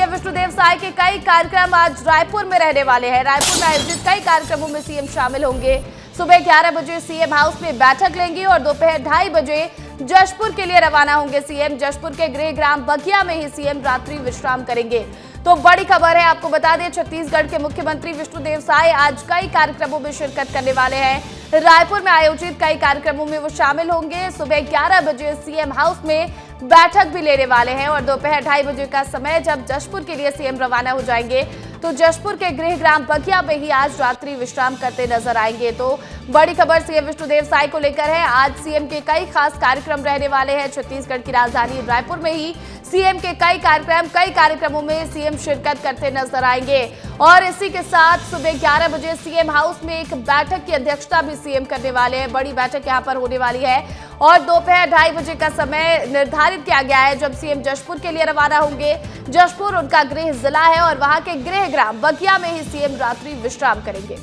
CM Vishnudeo Sai के कई कार्यक्रम आज रायपुर में रहने वाले हैं। रायपुर में आयोजित कई कार्यक्रमों में सीएम शामिल होंगे। सुबह 11 बजे सीएम हाउस में बैठक लेंगे और दोपहर 2:30 बजे जशपुर के लिए रवाना होंगे। सीएम जशपुर के गृह ग्राम बगिया में ही सीएम रात्रि विश्राम करेंगे। तो बड़ी खबर है, आपको बता दें छत्तीसगढ़ के मुख्यमंत्री विष्णुदेव साय आज कई कार्यक्रमों में शिरकत करने वाले हैं। रायपुर में आयोजित कई कार्यक्रमों में वो शामिल होंगे। सुबह 11 बजे सीएम हाउस में बैठक भी लेने वाले हैं और दोपहर 2:30 बजे का समय जब जशपुर के लिए सीएम रवाना हो जाएंगे तो जशपुर के गृह ग्राम बगिया में ही आज रात्रि विश्राम करते नजर आएंगे। तो बड़ी खबर सीएम विष्णुदेव साय को लेकर है। आज सीएम के कई खास कार्यक्रम रहने वाले हैं। छत्तीसगढ़ की राजधानी रायपुर में ही सीएम के कई कार्यक्रमों में सीएम शिरकत करते नजर आएंगे। और इसी के साथ सुबह 11 बजे सीएम हाउस में एक बैठक की अध्यक्षता भी सीएम करने वाले हैं। बड़ी बैठक यहां पर होने वाली है और दोपहर 2:30 बजे का समय निर्धारित किया गया है जब सीएम जशपुर के लिए रवाना होंगे। जशपुर उनका गृह जिला है और वहां के गृह ग्राम बगिया में ही सीएम रात्रि विश्राम करेंगे।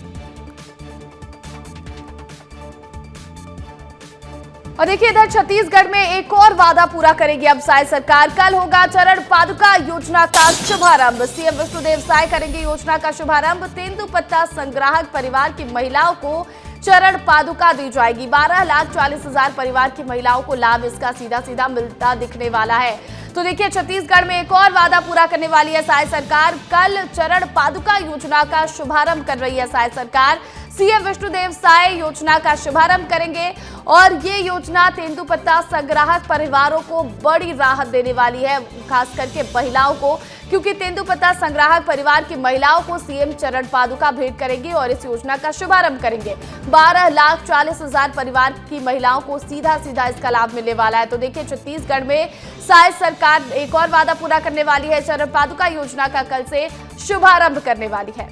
और देखिए इधर छत्तीसगढ़ में एक और वादा पूरा करेगी अब साय सरकार। कल होगा चरण पादुका योजना का शुभारंभ। सीएम विष्णुदेव साय करेंगे योजना का शुभारंभ। तेंदुपत्ता संग्राहक परिवार की महिलाओं को चरण पादुका दी जाएगी। 12,40,000 परिवार की महिलाओं को लाभ इसका सीधा मिलता दिखने वाला है। तो देखिए छत्तीसगढ़ में एक और वादा पूरा करने वाली है साय सरकार। कल चरण पादुका योजना का शुभारंभ कर रही है साय सरकार। सीएम विष्णुदेव साय योजना का शुभारंभ करेंगे और ये योजना तेंदुपत्ता संग्राहक परिवारों को बड़ी राहत देने वाली है, खास करके महिलाओं को, क्योंकि तेंदुपत्ता संग्राहक परिवार की महिलाओं को सीएम चरण पादुका भेंट करेंगे और इस योजना का शुभारंभ करेंगे। 12,40,000 परिवार की महिलाओं को सीधा इसका लाभ मिलने वाला है। तो देखिए छत्तीसगढ़ में साय सरकार एक और वादा पूरा करने वाली है। चरण पादुका योजना का कल से शुभारंभ करने वाली है।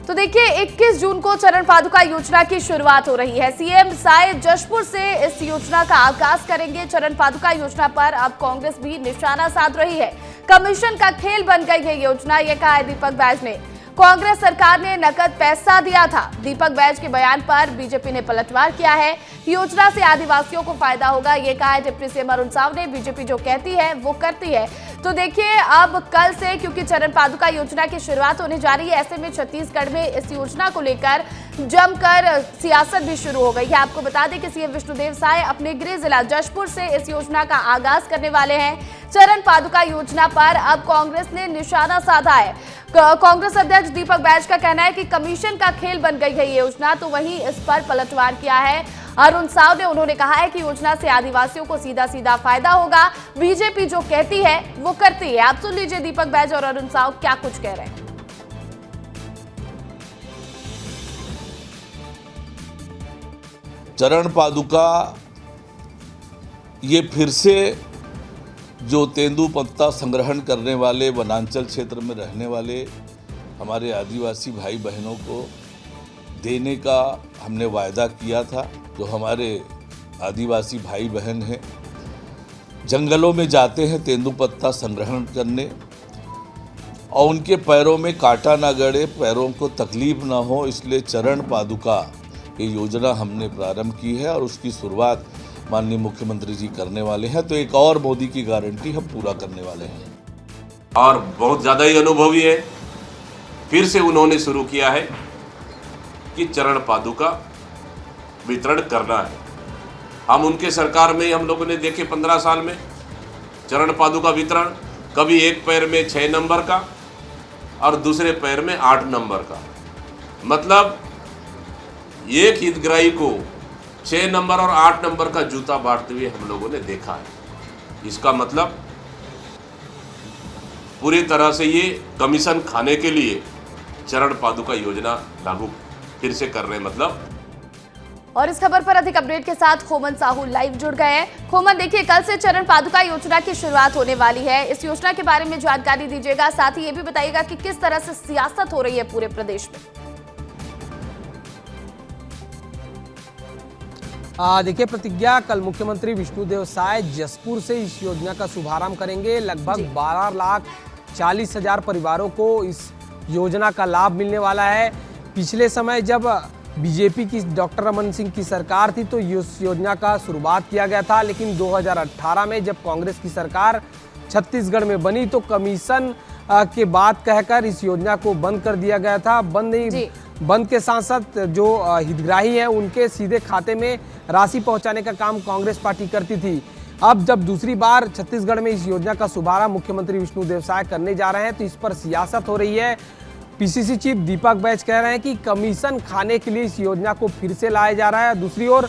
तो देखिए 21 जून को चरण पादुका योजना की शुरुआत हो रही है। सीएम साय जशपुर से इस योजना का आगाज करेंगे। चरण पादुका योजना पर अब कांग्रेस भी निशाना साध रही है। कमीशन का खेल बन गई है योजना, यह कहा है दीपक बैज ने। कांग्रेस सरकार ने नकद पैसा दिया था। दीपक बैज के बयान पर बीजेपी ने पलटवार किया है। योजना से आदिवासियों को फायदा होगा, ये कहा है डिप्टी सीएम अरुण साव ने। बीजेपी जो कहती है वो करती है। तो देखिए अब कल से क्योंकि चरण पादुका योजना की शुरुआत होने जा रही है, ऐसे में छत्तीसगढ़ में इस योजना को लेकर जमकर सियासत भी शुरू हो गई है। आपको बता दें कि सीएम विष्णुदेव साय अपने गृह जिला जशपुर से इस योजना का आगाज करने वाले हैं। चरण पादुका योजना पर अब कांग्रेस ने निशाना साधा है। कांग्रेस अध्यक्ष दीपक बैज का कहना है कि कमीशन का खेल बन गई है ये योजना, तो वहीं इस पर पलटवार किया है अरुण साव ने। उन्होंने कहा है कि योजना से आदिवासियों को सीधा फायदा होगा। बीजेपी जो कहती है वो करती है। आप सुन लीजिए दीपक बैज और अरुण साव क्या कुछ कह रहे हैं। चरण पादुका ये फिर से जो तेंदुपत्ता संग्रहण करने वाले वनांचल क्षेत्र में रहने वाले हमारे आदिवासी भाई बहनों को देने का हमने वायदा किया था। जो हमारे आदिवासी भाई बहन हैं जंगलों में जाते हैं तेंदुपत्ता संग्रहण करने और उनके पैरों में कांटा ना गड़े, पैरों को तकलीफ ना हो, इसलिए चरण पादुका ये योजना हमने प्रारंभ की है और उसकी शुरुआत माननीय मुख्यमंत्री जी करने वाले हैं। तो एक और मोदी की गारंटी हम पूरा करने वाले हैं और बहुत ज़्यादा ही अनुभवी है। फिर से उन्होंने शुरू किया है कि चरण पादुका वितरण करना है। हम उनके सरकार में हम लोगों ने देखे 15 साल में चरण पादुका वितरण, कभी एक पैर में 6 नंबर का और दूसरे पैर में 8 नंबर का, मतलब एक हितग्राही को 6 नंबर और 8 नंबर का जूता बांटते हुए हम लोगों ने देखा है। इसका मतलब पूरी तरह से ये कमीशन खाने के लिए चरण पादुका योजना लागू फिर से कर रहे हैं मतलब। और इस खबर पर अधिक अपडेट के साथ खोमन साहू लाइव जुड़ गए हैं। खोमन, देखिए कल से चरण पादुका योजना की शुरुआत होने वाली है। इस योजना के बारे में जानकारी दीजिएगा, साथ ही ये भी बताइएगा कि किस तरह से सियासत हो रही है पूरे प्रदेश में। देखिए प्रतिज्ञा, कल मुख्यमंत्री विष्णुदेव साय जशपुर से इस योजना का शुभारंभ करेंगे। लगभग 12,40,000 परिवारों को इस योजना का लाभ मिलने वाला है। पिछले समय जब बीजेपी की डॉक्टर रमन सिंह की सरकार थी तो इस योजना का शुरुआत किया गया था, लेकिन 2018 में जब कांग्रेस की सरकार छत्तीसगढ़ में बनी तो कमीशन के बात कहकर इस योजना को बंद कर दिया गया था। बंद के साथ साथ जो हितग्राही हैं उनके सीधे खाते में राशि पहुंचाने का काम कांग्रेस पार्टी करती थी। अब जब दूसरी बार छत्तीसगढ़ में इस योजना का शुभारंभ मुख्यमंत्री विष्णुदेव साय करने जा रहे हैं तो इस पर सियासत हो रही है। पीसीसी चीफ दीपक बैज कह रहे हैं कि कमीशन खाने के लिए इस योजना को फिर से लाया जा रहा है। दूसरी ओर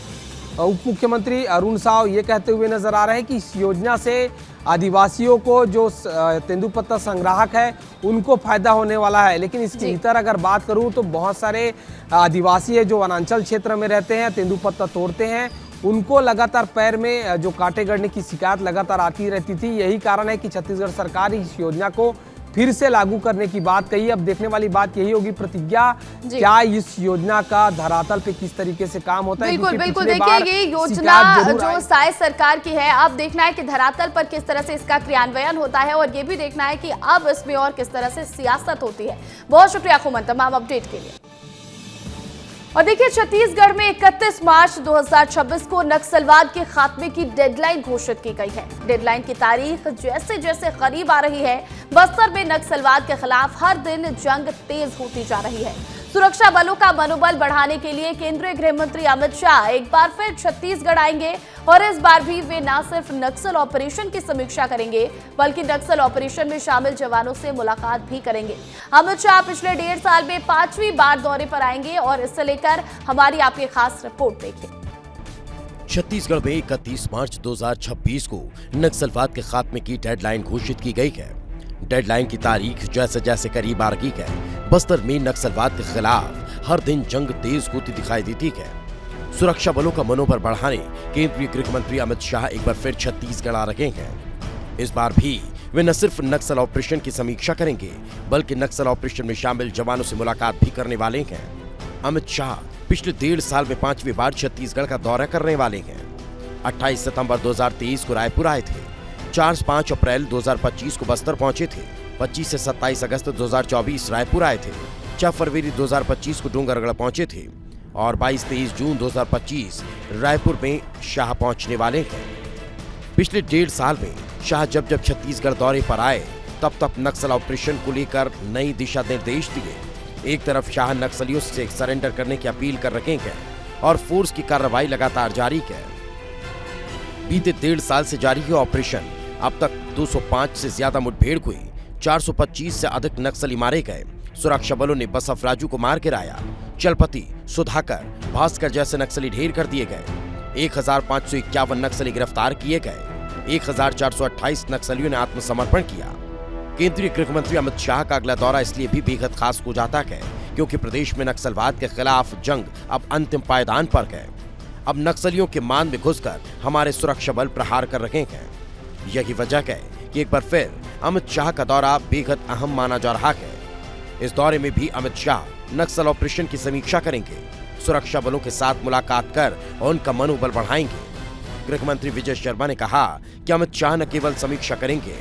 उप मुख्यमंत्री अरुण साव ये कहते हुए नजर आ रहे हैं कि इस योजना से आदिवासियों को जो तेंदुपत्ता संग्राहक है उनको फायदा होने वाला है। लेकिन इसके भीतर अगर बात करूं तो बहुत सारे आदिवासी है जो वनांचल क्षेत्र में रहते हैं, तेंदुपत्ता तोड़ते हैं, उनको लगातार पैर में जो कांटे गड़ने की शिकायत लगातार आती रहती थी। यही कारण है कि छत्तीसगढ़ सरकार इस योजना को फिर से लागू करने की बात कही। अब देखने वाली बात यही होगी प्रतिज्ञा क्या इस योजना का धरातल पे किस तरीके से काम होता है। बिल्कुल बिल्कुल, देखिए ये योजना जो साय सरकार की है, अब देखना है कि धरातल पर किस तरह से इसका क्रियान्वयन होता है और ये भी देखना है कि अब इसमें और किस तरह से सियासत होती है। बहुत शुक्रिया खुमन तमाम अपडेट के लिए। और देखिए छत्तीसगढ़ में 31 मार्च 2026 को नक्सलवाद के खात्मे की डेडलाइन घोषित की गई है। डेडलाइन की तारीख जैसे जैसे करीब आ रही है, बस्तर में नक्सलवाद के खिलाफ हर दिन जंग तेज होती जा रही है। सुरक्षा बलों का मनोबल बढ़ाने के लिए केंद्रीय गृह मंत्री अमित शाह एक बार फिर छत्तीसगढ़ आएंगे और इस बार भी वे न सिर्फ नक्सल ऑपरेशन की समीक्षा करेंगे बल्कि नक्सल ऑपरेशन में शामिल जवानों से मुलाकात भी करेंगे। अमित शाह पिछले 1.5 साल में 5वीं बार दौरे पर आएंगे और इससे लेकर हमारी आप ये खास रिपोर्ट देखिए। छत्तीसगढ़ में 31 मार्च 2026 को नक्सलवाद के खात्मे की डेडलाइन घोषित की गई है। डेडलाइन की तारीख जैसे जैसे करीब आ रही है, बस्तर में नक्सलवाद के खिलाफ हर दिन जंग तेज होती दिखाई देती है। सुरक्षा बलों का मनोबल बढ़ाने केंद्रीय गृह मंत्री अमित शाह एक बार फिर छत्तीसगढ़ आ रहे हैं। इस बार भी वे न सिर्फ नक्सल ऑपरेशन की समीक्षा करेंगे बल्कि नक्सल ऑपरेशन में शामिल जवानों से मुलाकात भी करने वाले हैं। अमित शाह पिछले 1.5 साल में 5वीं बार छत्तीसगढ़ का दौरा करने वाले हैं। 28 सितंबर 2023 को रायपुर आए थे, 4-5 अप्रैल 2025 को बस्तर पहुंचे थे, 25 से 27 अगस्त 2024 रायपुर आए थे, 4 फरवरी 2025 को डोंगरगढ़ पहुंचे थे और 22-23 जून 2025 रायपुर में शाह पहुंचने वाले हैं। पिछले 1.5 साल में शाह जब जब छत्तीसगढ़ दौरे पर आए तब तब नक्सल ऑपरेशन को लेकर नई दिशा निर्देश दिए। एक तरफ शाह नक्सलियों से सरेंडर करने की अपील कर रहे हैं और फोर्स की कार्रवाई लगातार जारी है। बीते 1.5 साल से जारी है ऑपरेशन। अब तक 205 से ज्यादा मुठभेड़ हुई, 425 से अधिक नक्सली मारे गए। सुरक्षा बलों ने बसफ राजू को मार गिराया। चलपति, सुधाकर, भास्कर जैसे नक्सली ढेर कर दिए गए। 1551 नक्सली गिरफ्तार किए गए। 1428 नक्सलियों ने आत्मसमर्पण किया। केंद्रीय गृह मंत्री अमित शाह का अगला दौरा इसलिए भी बेहद खास हो जाता है क्योंकि प्रदेश में नक्सलवाद के खिलाफ जंग अब अंतिम पायदान पर है। अब नक्सलियों के मान में घुसकर हमारे सुरक्षा बल प्रहार कर रहे हैं। यही वजह है कि एक बार फिर अमित शाह का दौरा बेहद अहम माना जा रहा है। इस दौरे में भी अमित शाह नक्सल ऑपरेशन की समीक्षा करेंगे, सुरक्षा बलों के साथ मुलाकात कर उनका मनोबल बढ़ाएंगे। गृह मंत्री विजय शर्मा ने कहा कि अमित शाह न केवल समीक्षा करेंगे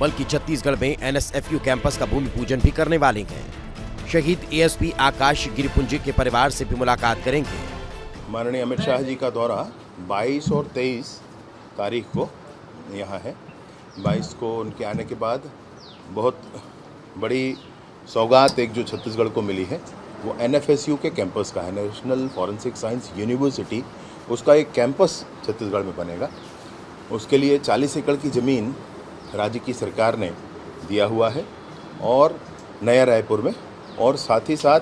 बल्कि छत्तीसगढ़ में NSFU कैंपस का भूमि पूजन भी करने वाले हैं। शहीद ASP आकाश गिरिपुंजी के परिवार से भी मुलाकात करेंगे। माननीय अमित शाह जी का दौरा 22 और 23 तारीख को यहाँ है। 22 को उनके आने के बाद बहुत बड़ी सौगात एक जो छत्तीसगढ़ को मिली है वो NFSU के कैंपस का है, नेशनल फॉरेंसिक साइंस यूनिवर्सिटी। उसका एक कैंपस छत्तीसगढ़ में बनेगा। उसके लिए 40 एकड़ की ज़मीन राज्य की सरकार ने दिया हुआ है और नया रायपुर में, और साथ ही साथ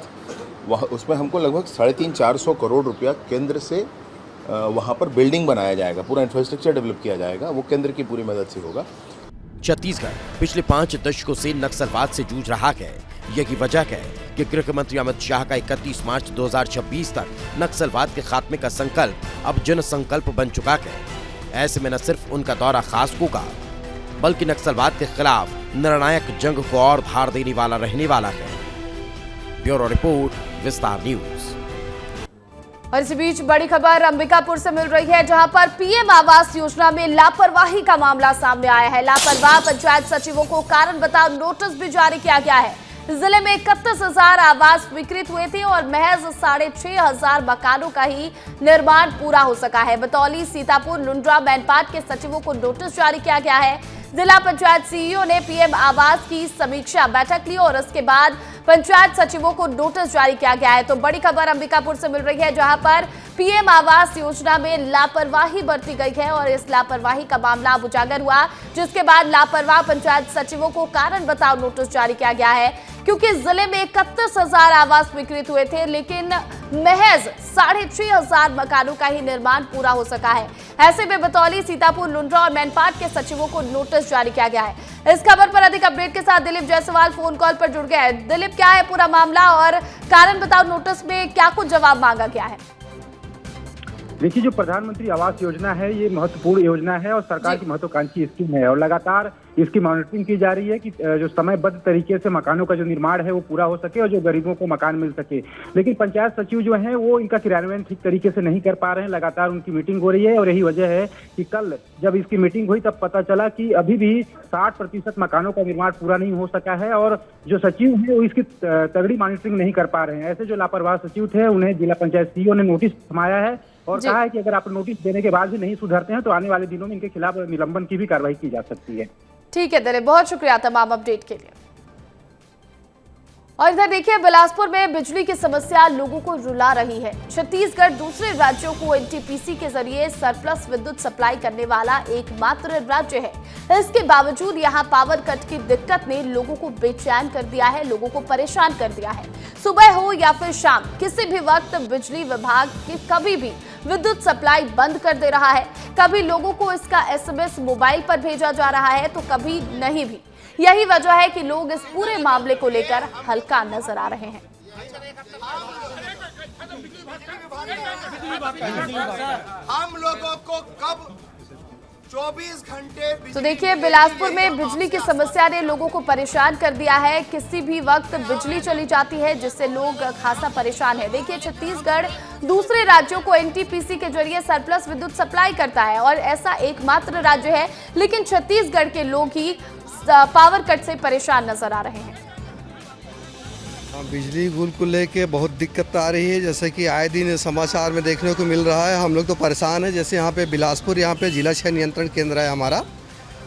वह उसमें हमको लगभग 350-400 करोड़ रुपया केंद्र से वहाँ पर बिल्डिंग बनाया जाएगा, पूरा इंफ्रास्ट्रक्चर डेवलप किया जाएगा, वो केंद्र की पूरी मदद से होगा। छत्तीसगढ़ पिछले 5 दशकों से नक्सलवाद से जूझ रहा है। यही वजह है कि गृह मंत्री अमित शाह का 31 मार्च 2026 तक नक्सलवाद के खात्मे का संकल्प अब जन संकल्प बन चुका है। ऐसे में न सिर्फ उनका दौरा खास होगा बल्कि नक्सलवाद के खिलाफ निर्णायक जंग को और धार देने वाला रहने वाला है। ब्यूरो रिपोर्ट, विस्तार न्यूज। और इसी बीच बड़ी खबर अंबिकापुर से मिल रही है जहां पर PM आवास योजना में लापरवाही का मामला सामने आया है। लापरवाह पंचायत सचिवों को कारण बताओ नोटिस भी जारी किया गया है। जिले में 31,000 आवास स्वीकृत हुए थे और महज 6,500 मकानों का ही निर्माण पूरा हो सका है। बतौली, सीतापुर, लुंड्रा, मैनपाट के सचिवों को नोटिस जारी किया गया है। जिला पंचायत सीईओ ने पीएम आवास की समीक्षा बैठक ली और उसके बाद पंचायत सचिवों को नोटिस जारी किया गया है। तो बड़ी खबर अंबिकापुर से मिल रही है, जहां पर पीएम आवास योजना में लापरवाही बरती गई है और इस लापरवाही का मामला अब उजागर हुआ, जिसके बाद लापरवाह पंचायत सचिवों को कारण बताओ नोटिस जारी किया गया है। क्योंकि जिले में 31,000 आवास स्वीकृत हुए थे, लेकिन महज 6,500 मकानों का ही निर्माण पूरा हो सका है। ऐसे में बतौली, सीतापुर, लुंड्रा और मैनपाट के सचिवों को नोटिस जारी किया गया है। इस खबर पर अधिक अपडेट के साथ दिलीप जायसवाल फोन कॉल पर जुड़ गए हैं। दिलीप, क्या है पूरा मामला और कारण बताओ नोटिस में क्या कुछ जवाब मांगा गया है? देखिए, जो प्रधानमंत्री आवास योजना है ये महत्वपूर्ण योजना है और सरकार की महत्वाकांक्षी स्कीम है और लगातार इसकी मॉनिटरिंग की जा रही है कि जो समयबद्ध तरीके से मकानों का जो निर्माण है वो पूरा हो सके और जो गरीबों को मकान मिल सके। लेकिन पंचायत सचिव जो हैं वो इनका क्रियान्वयन ठीक तरीके से नहीं कर पा रहे हैं। लगातार उनकी मीटिंग हो रही है और यही वजह है कि कल जब इसकी मीटिंग हुई तब पता चला कि अभी भी 60% मकानों का निर्माण पूरा नहीं हो सका है और जो सचिव है वो इसकी तगड़ी मॉनिटरिंग नहीं कर पा रहे हैं। ऐसे जो लापरवाह सचिव थे उन्हें जिला पंचायत सीईओ ने नोटिस थमाया है और कहा है कि अगर आप नोटिस देने के बाद भी नहीं सुधरते हैं तो आने वाले दिनों में इनके खिलाफ निलंबन की भी कार्रवाई की जा सकती है। ठीक है दिलीप, बहुत शुक्रिया तमाम अपडेट के लिए। और इधर देखिए, बिलासपुर में बिजली की समस्या लोगों को रुला रही है। छत्तीसगढ़ दूसरे राज्यों को एनटीपीसी के जरिए सरप्लस विद्युत सप्लाई करने वाला एकमात्र राज्य है। इसके बावजूद यहां पावर कट की दिक्कत ने लोगों को बेचैन कर दिया है, लोगों को परेशान कर दिया है। सुबह हो या फिर शाम, किसी भी वक्त बिजली विभाग की कभी भी विद्युत सप्लाई बंद कर दे रहा है। कभी लोगों को इसका एसएमएस मोबाइल पर भेजा जा रहा है तो कभी नहीं भी। यही वजह है कि लोग इस पूरे मामले को लेकर हल्का नजर आ रहे हैं। हम लोगों को कब 24 घंटे तो देखिए, बिलासपुर में बिजली की समस्या ने लोगों को परेशान कर दिया है। किसी भी वक्त बिजली चली जाती है जिससे लोग खासा परेशान है। देखिए, छत्तीसगढ़ दूसरे राज्यों को एनटीपीसी के जरिए सरप्लस विद्युत सप्लाई करता है और ऐसा एकमात्र राज्य है, लेकिन छत्तीसगढ़ के लोग ही पावर कट से परेशान नजर आ रहे हैं। बिजली गुल को लेके बहुत दिक्कत आ रही है, जैसे कि आए दिन समाचार में देखने को मिल रहा है। हम लोग तो परेशान हैं। जैसे यहाँ पे बिलासपुर, यहाँ पे जिला क्षय नियंत्रण केंद्र है हमारा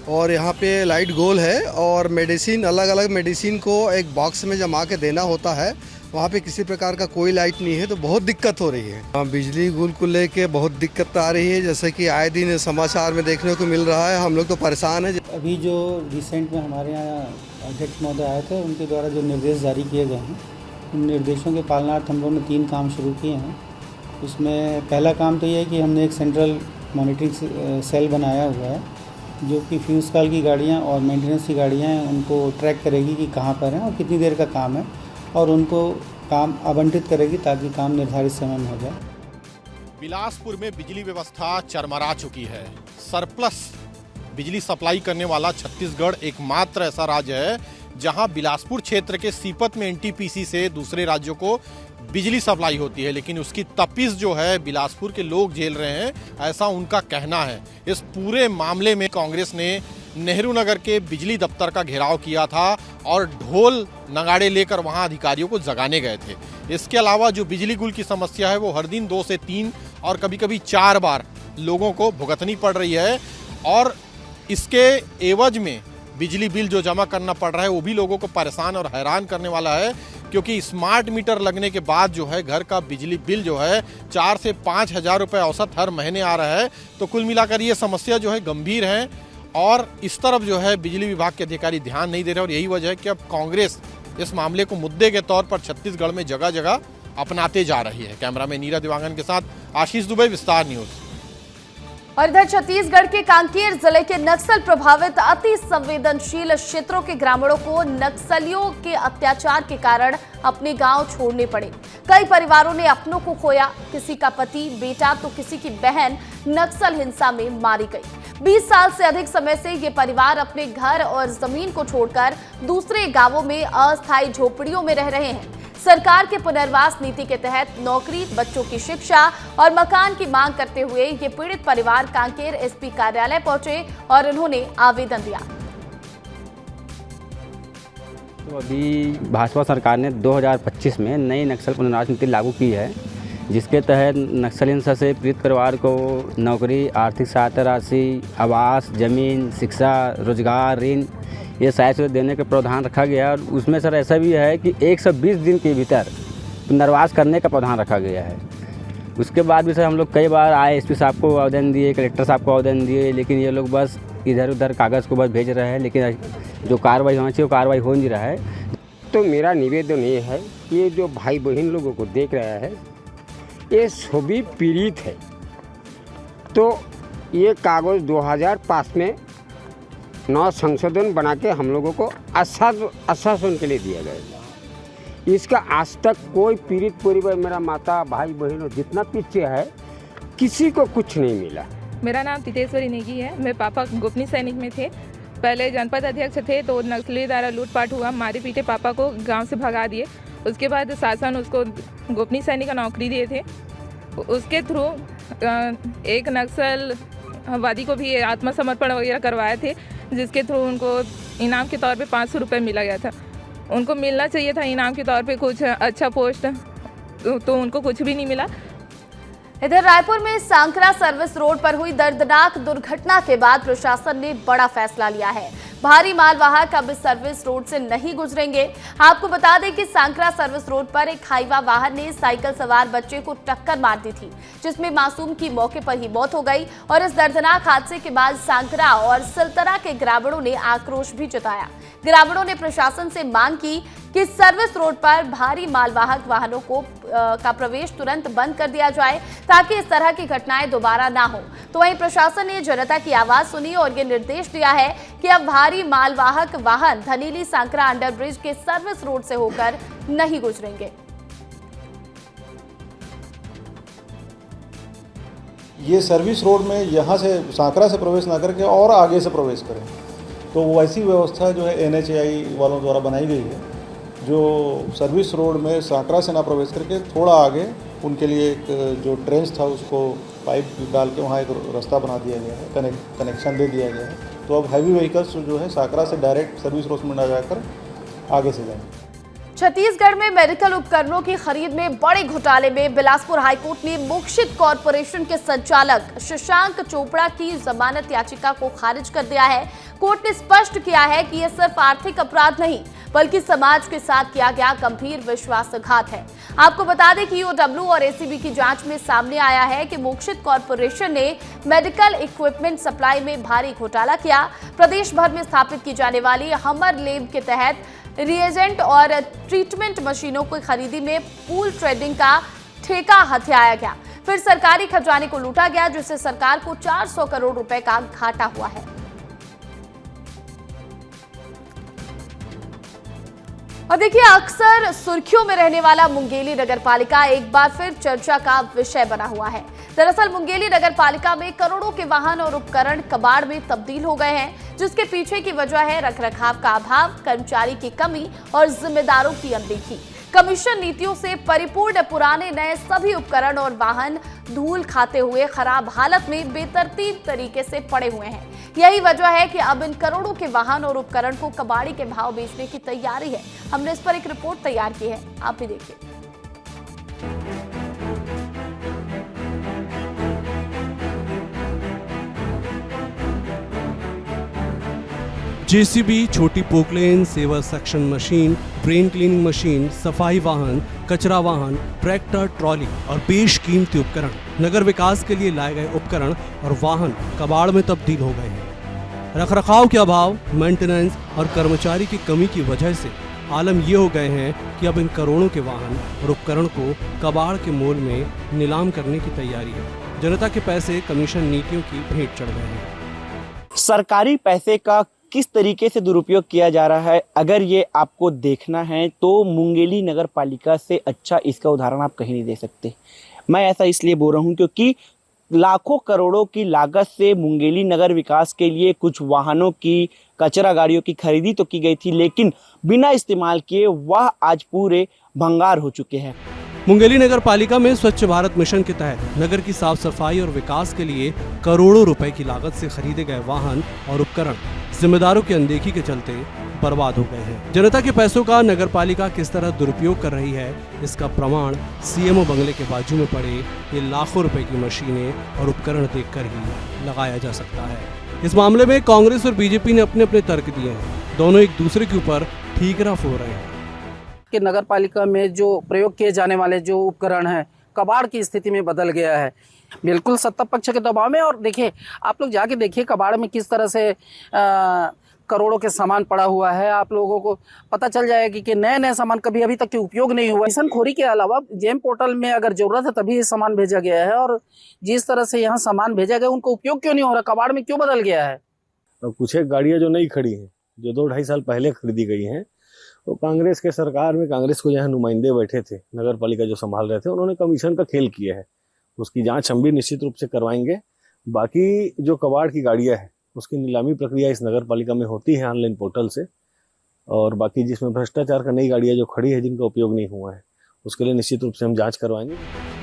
और यहाँ पे लाइट गोल है और मेडिसिन, अलग अलग मेडिसिन को एक बॉक्स में जमा के देना होता है। वहाँ पे किसी प्रकार का कोई लाइट नहीं है, तो बहुत दिक्कत हो रही है। बिजली गुल को लेके बहुत दिक्कत आ रही है, जैसे कि आए दिन समाचार में देखने को मिल रहा है। हम लोग तो परेशान हैं। अभी जो रिसेंट में हमारे यहाँ अध्यक्ष महोदय आए थे, उनके द्वारा जो निर्देश जारी किए गए हैं, उन निर्देशों के पालनार्थ हम लोगों ने 3 काम शुरू किए हैं। उसमें पहला काम तो ये है कि हमने एक सेंट्रल मॉनिटरिंग सेल बनाया हुआ है, जो कि फ्यूज़ कॉल की गाड़ियाँ और मेंटेनेंस की गाड़ियाँ हैं उनको ट्रैक करेगी कि कहाँ पर हैं और कितनी देर का काम है और उनको काम आवंटित करेगी ताकि काम निर्धारित समय में हो जाए। बिलासपुर में बिजली व्यवस्था चरमरा चुकी है। सरप्लस बिजली सप्लाई करने वाला छत्तीसगढ़ एकमात्र ऐसा राज्य है जहां बिलासपुर क्षेत्र के सीपत में एनटीपीसी से दूसरे राज्यों को बिजली सप्लाई होती है, लेकिन उसकी तपिश जो है बिलासपुर के लोग झेल रहे हैं, ऐसा उनका कहना है। इस पूरे मामले में कांग्रेस ने नेहरू नगर के बिजली दफ्तर का घेराव किया था और ढोल नगाड़े लेकर वहां अधिकारियों को जगाने गए थे। इसके अलावा जो बिजली गुल की समस्या है वो हर दिन 2 से 3 और कभी कभी 4 बार लोगों को भुगतनी पड़ रही है और इसके एवज में बिजली बिल जो जमा करना पड़ रहा है वो भी लोगों को परेशान और हैरान करने वाला है, क्योंकि स्मार्ट मीटर लगने के बाद जो है घर का बिजली बिल जो है 4 से 5 हज़ार रुपये औसत हर महीने आ रहा है। तो कुल मिलाकर ये समस्या जो है गंभीर है और इस तरफ जो है बिजली विभाग के अधिकारी ध्यान नहीं दे रहे और यही वजह है कि अब कांग्रेस इस मामले को मुद्दे के तौर पर छत्तीसगढ़ में जगह जगह अपनाते जा रही है। कैमरामैन नीरज दिवांगन के साथ आशीष दुबे, विस्तार न्यूज़। और इधर छत्तीसगढ़ के कांकेर जिले के नक्सल प्रभावित अति संवेदनशील क्षेत्रों के ग्रामीणों को नक्सलियों के अत्याचार के कारण अपने गांव छोड़ने पड़े। कई परिवारों ने अपनों को खोया, किसी का पति, बेटा तो किसी की बहन नक्सल हिंसा में मारी गई। 20 साल से अधिक समय से ये परिवार अपने घर और जमीन को छोड़कर दूसरे गांवों में अस्थायी झोपड़ियों में रह रहे हैं। सरकार के पुनर्वास नीति के तहत नौकरी, बच्चों की शिक्षा और मकान की मांग करते हुए ये पीड़ित परिवार कांकेर एसपी कार्यालय पहुंचे और उन्होंने आवेदन दिया। तो अभी भाजपा सरकार ने 2025 में नई नक्सल पुनर्वास नीति लागू की है, जिसके तहत नक्सली हिंसा से पीड़ित परिवार को नौकरी, आर्थिक सहायता राशि, आवास, ज़मीन, शिक्षा, रोजगार, ऋण ये सारी सुविधा देने का प्रावधान रखा गया। और उसमें सर ऐसा भी है कि 120 दिन के भीतर पुनर्वास करने का प्रावधान रखा गया है। उसके बाद भी सर हम लोग कई बार ISP साहब को आवेदन दिए, कलेक्टर साहब को आवेदन दिए, लेकिन ये लोग बस इधर उधर कागज़ को बस भेज रहे हैं, लेकिन जो कार्रवाई होनी चाहिए वो कार्रवाई हो नहीं रहा है। तो मेरा निवेदन ये है कि ये जो भाई बहन लोगों को देख रहा है ये सभी पीड़ित है, तो ये कागज़ 2005 में 9 संशोधन बना के हम लोगों को आश्वासन के लिए दिया गया। इसका आज तक कोई पीड़ित परिवार, मेरा माता भाई बहनों जितना पीछे है, किसी को कुछ नहीं मिला। मेरा नाम तितेश्वरी नेगी है। मेरे पापा गोपनीय सैनिक में थे, पहले जनपद अध्यक्ष थे, तो नक्सली द्वारा लूटपाट हुआ, मारे पीटे पापा को गांव से भगा दिए। उसके बाद शासन उसको गोपनीय सैनिक का नौकरी दिए थे। उसके थ्रू एक नक्सलवादी को भी आत्मसमर्पण वगैरह करवाए थे, जिसके थ्रू उनको इनाम के तौर पे 500 रुपये मिला गया था। उनको मिलना चाहिए था इनाम के तौर पे कुछ अच्छा पोस्ट, तो उनको कुछ भी नहीं मिला। इधर रायपुर में सांकरा सर्विस रोड पर हुई दर्दनाक दुर्घटना के बाद प्रशासन ने बड़ा फैसला लिया है। भारी मालवाहक अब इस सर्विस रोड से नहीं गुजरेंगे। आपको बता दें कि सांकरा सर्विस रोड पर एक हाईवा वाहन ने साइकिल सवार बच्चे को टक्कर मार दी थी, जिसमें मासूम की मौके पर ही मौत हो गई। और इस दर्दनाक हादसे के बाद सांकरा और सिलतरा के ग्रामीणों ने आक्रोश भी जताया। ग्रामीणों ने प्रशासन से मांग की कि सर्विस रोड पर भारी मालवाहक वाहनों का प्रवेश तुरंत बंद कर दिया जाए, ताकि इस तरह की घटनाएं दोबारा ना हो। तो वहीं प्रशासन ने जनता की आवाज सुनी और ये निर्देश दिया है कि अब भारी मालवाहक वाहन धनीली सांकरा अंडरब्रिज के सर्विस रोड से होकर नहीं गुजरेंगे। ये सर्विस रोड में यहाँ से सांकरा से प्रवेश ना करके और आगे से प्रवेश करें, तो वैसी व्यवस्था जो है NHAI वालों द्वारा बनाई गई है, जो सर्विस रोड में सांकरा से ना प्रवेश करके थोड़ा आगे उनके लिए एक जो ट्रेंच था उसको पाइप डाल के वहाँ एक रास्ता बना दिया गया है, कनेक्शन दे दिया गया है। तो अब हैवी व्हीकल्स जो है सांकरा से डायरेक्ट सर्विस रोड में ना जाकर आगे से जाएंगे। छत्तीसगढ़ में मेडिकल उपकरणों की खरीद में बड़े घोटाले में बिलासपुर हाईकोर्ट ने मोक्षित कॉरपोरेशन के संचालक शशांक चोपड़ा की जमानत याचिका को खारिज कर दिया है। कोर्ट ने स्पष्ट किया है कि यह सिर्फ आर्थिक अपराध नहीं, बल्कि समाज के साथ किया गया गंभीर विश्वासघात है। आपको बता दें कि EOW और ACB की जांच में सामने आया है कि मोक्षित कॉरपोरेशन ने मेडिकल इक्विपमेंट सप्लाई में भारी घोटाला किया। प्रदेश भर में स्थापित की जाने वाली हमर लैब के तहत रिएजेंट और ट्रीटमेंट मशीनों की खरीदी में पूल ट्रेडिंग का ठेका हथियाया गया, फिर सरकारी खजाने को लूटा गया, जिससे सरकार को 400 करोड़ रुपए का घाटा हुआ है। और देखिए, अक्सर सुर्खियों में रहने वाला मुंगेली नगरपालिका एक बार फिर चर्चा का विषय बना हुआ है। दरअसल मुंगेली नगरपालिका में करोड़ों के वाहन और उपकरण कबाड़ में तब्दील हो गए हैं, जिसके पीछे की वजह है रखरखाव का अभाव, कर्मचारी की कमी और जिम्मेदारों की अनदेखी। कमीशन नीतियों से परिपूर्ण पुराने नए सभी उपकरण और वाहन धूल खाते हुए खराब हालत में बेतरतीब तरीके से पड़े हुए हैं। यही वजह है कि अब इन करोड़ों के वाहन और उपकरण को कबाड़ी के भाव बेचने की तैयारी है। हमने इस पर एक रिपोर्ट तैयार की है, आप भी देखिए। JCB, छोटी Poclain, sewer suction machine, drain cleaning machine, सफाई वाहन, कचरा वाहन, ट्रैक्टर, ट्रॉली और बेशकीमती उपकरण, नगर विकास के लिए लाए गए उपकरण और वाहन कबाड़ में तब्दील हो गए हैं। रखरखाव के अभाव, मेंटेनेंस और कर्मचारी की कमी की वजह से आलम ये हो गए हैं कि अब इन करोड़ों के वाहन और उपकरण को कबाड़ के मोल में नीलाम करने की तैयारी है। जनता के पैसे कमीशन नीतियों की भेंट चढ़ गए हैं। सरकारी पैसे का किस तरीके से दुरुपयोग किया जा रहा है, अगर ये आपको देखना है तो मुंगेली नगर पालिका से अच्छा इसका उदाहरण आप कहीं नहीं दे सकते। मैं ऐसा इसलिए बोल रहा हूँ क्योंकि लाखों करोड़ों की लागत से मुंगेली नगर विकास के लिए कुछ वाहनों की, कचरा गाड़ियों की खरीदी तो की गई थी, लेकिन बिना इस्तेमाल किए वह आज पूरे भंगार हो चुके हैं। मुंगेली नगर पालिका में स्वच्छ भारत मिशन के तहत नगर की साफ सफाई और विकास के लिए करोड़ों रुपए की लागत से खरीदे गए वाहन और उपकरण जिम्मेदारों की अनदेखी के चलते बर्बाद हो गए हैं। जनता के पैसों का नगर पालिका किस तरह दुरुपयोग कर रही है, इसका प्रमाण सीएमओ बंगले के बाजू में पड़े ये लाखों रुपए की मशीनें और उपकरण देखकर ही लगाया जा सकता है। इस मामले में कांग्रेस और बीजेपी ने अपने अपने तर्क दिए हैं। दोनों एक दूसरे के ऊपर ठीकरा फोड़ रहे हैं कि नगर पालिका में जो प्रयोग किए जाने वाले जो उपकरण हैं कबाड़ की स्थिति में बदल गया है, बिल्कुल सत्ता पक्ष के दबाव में। और देखिए, आप लोग जाके देखिए कबाड़ में किस तरह से करोड़ों के सामान पड़ा हुआ है। आप लोगों को पता चल जाएगा कि नए नए सामान कभी अभी तक के उपयोग नहीं हुआ। मिशनखोरी के अलावा जेम पोर्टल में अगर जरूरत है तभी सामान भेजा गया है, और जिस तरह से यहाँ सामान भेजा गया उनको उपयोग क्यों नहीं हो रहा, कबाड़ में क्यों बदल गया है। और कुछ एक गाड़ियाँ जो नई खड़ी हैं, जो 2-2.5 साल पहले खरीदी गई हैं, तो कांग्रेस के सरकार में कांग्रेस को जहाँ नुमाइंदे बैठे थे, नगर पालिका जो संभाल रहे थे, उन्होंने कमीशन का खेल किया है। उसकी जांच हम भी निश्चित रूप से करवाएंगे। बाकी जो कबाड़ की गाड़ियां है उसकी नीलामी प्रक्रिया इस नगर पालिका में होती है ऑनलाइन पोर्टल से, और बाकी जिसमें भ्रष्टाचार का नई गाड़ियां जो खड़ी है जिनका उपयोग नहीं हुआ है उसके लिए निश्चित रूप से हम जांच करवाएंगे।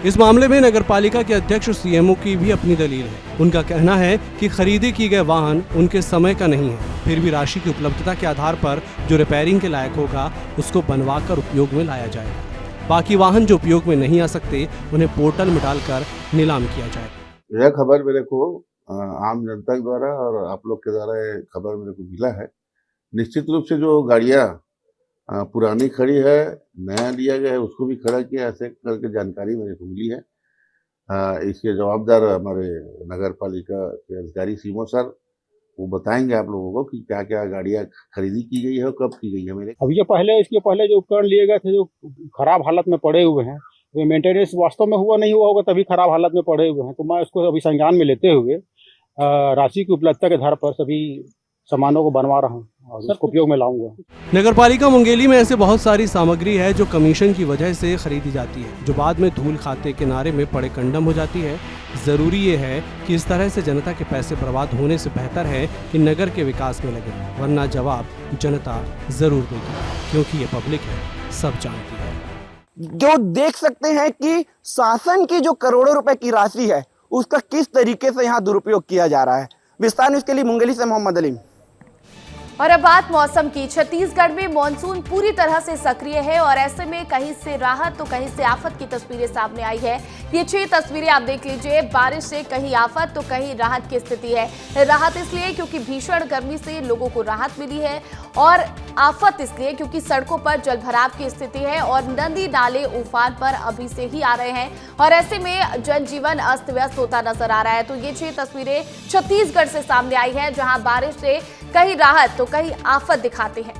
इस मामले में नगर पालिका के अध्यक्ष सीएमओ की भी अपनी दलील है। उनका कहना है कि खरीदी की गए वाहन उनके समय का नहीं है, फिर भी राशि की उपलब्धता के आधार पर जो रिपेयरिंग के लायक होगा उसको बनवा कर उपयोग में लाया जाएगा। बाकी वाहन जो उपयोग में नहीं आ सकते उन्हें पोर्टल में डालकर नीलाम किया जाएगा। यह खबर मेरे को आम जनता के द्वारा और आप लोग के द्वारा ये खबर मेरे को मिला है। निश्चित रूप से जो गाड़ियाँ पुरानी खड़ी है, नया लिया गया है, उसको भी खड़ा किया, ऐसे करके जानकारी मेरे को मिली है। इसके जवाबदार हमारे नगर पालिका के अधिकारी सीमो सर, वो बताएंगे आप लोगों को कि क्या क्या गाड़ियाँ खरीदी की गई है और कब की गई है। मेरे अब इसके पहले जो उपकरण लिए गए थे जो खराब हालत में पड़े हुए हैं, वे मेंटेनेंस वास्तव में हुआ नहीं हुआ होगा तभी खराब हालत में पड़े हुए हैं, तो मैं उसको अभी संज्ञान में लेते हुए राशि की उपलब्धता के आधार पर सभी सामानों को बनवा रहा हूँ और उसको उपयोग में लाऊंगा। नगर पालिका मुंगेली में ऐसे बहुत सारी सामग्री है जो कमीशन की वजह से खरीदी जाती है, जो बाद में धूल खाते किनारे में पड़े कंडम हो जाती है। जरूरी ये है कि इस तरह से जनता के पैसे बर्बाद होने से बेहतर है कि नगर के विकास में लगे, वरना जवाब जनता जरूर देगी, क्योंकि ये पब्लिक है, सब जानती है। जो देख सकते हैं कि शासन की जो करोड़ों रुपए की राशि है उसका किस तरीके से यहाँ दुरुपयोग किया जा रहा है। विस्तार न्यूज के लिए मुंगेली से मोहम्मद अलीम। और अब बात मौसम की। छत्तीसगढ़ में मानसून पूरी तरह से सक्रिय है और ऐसे में कहीं से राहत तो कहीं से आफत की तस्वीरें सामने आई है। ये 6 तस्वीरें आप देख लीजिए। बारिश से कहीं आफत तो कहीं राहत की स्थिति है। राहत इसलिए क्योंकि भीषण गर्मी से लोगों को राहत मिली है, और आफत इसलिए क्योंकि सड़कों पर जलभराव की स्थिति है और नदी नाले उफान पर अभी से ही आ रहे हैं, और ऐसे में जनजीवन अस्त व्यस्त होता नजर आ रहा है। तो ये 6 तस्वीरें छत्तीसगढ़ से सामने आई है, जहां बारिश से कहीं राहत तो कहीं आफत दिखाते हैं।